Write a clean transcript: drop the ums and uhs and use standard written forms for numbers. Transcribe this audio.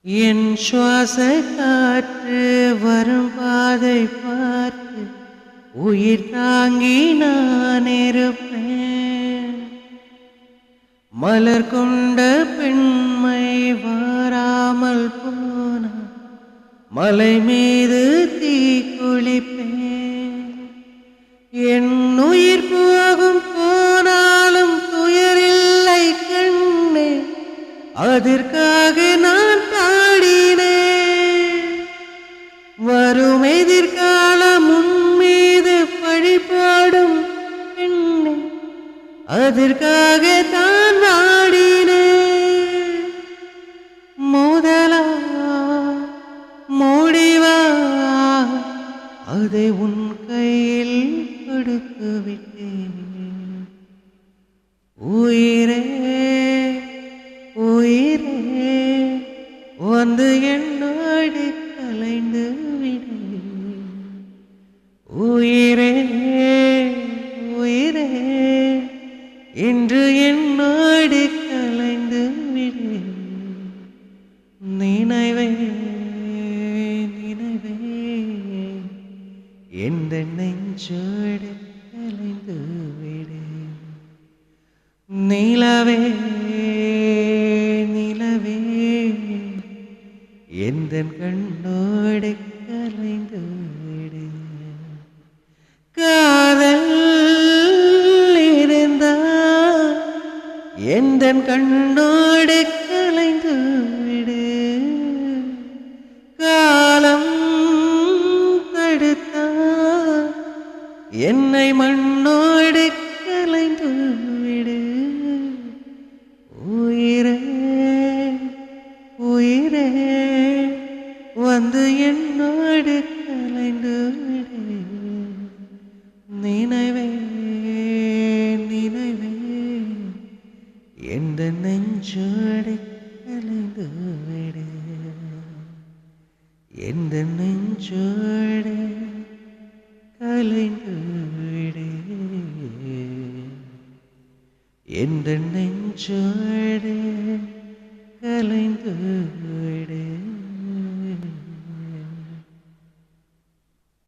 என் சுவாச காற்று வரும் பாதை பார்த்து உயிர் தாங்கி நான் இருப்பேன். மலர் கொண்ட பெண்மை வாராமல் போன மலை மீது தீ குளிப்பேன். என் உயிர் போகும் போனாலும் துயரில்லை கண்ணே, அதற்காக நான் பாடினேன். வரும் எதிர்காலம் உன் மீது பழி போடும் பெண்ணே, அதற்காக தான் வாடினேன். முதலா முடிவா அதை உன் கையில் கொடுத்து விட்டேன். உயிரே உயிரே வந்து என்னோடு கலைந்து விடு. உயிரே உயிரே இன்று என்னோடு கலைந்து விடு. நினைவே நினைவே எந்த நெஞ்சோடு கலைந்து விடு. நிலவே நிலவே எந்த கண்ணோடு கலைந்து விடு. காதல் இருந்தால் எந்த கண்ணோடு கலைந்து விடு. காலம் தடுத்தால் என்னை மண்ணோடு கலைந்து விடு. உயிரே உயிரே வந்து என்னோடு கலைந்து விடு. நினைவே நினைவே எந்த நெஞ்சோடு கலைந்து விடு. எந்த நெஞ்சோடு கலைந்து விடு. எந்த நெஞ்சோடு கலைந்து விடு.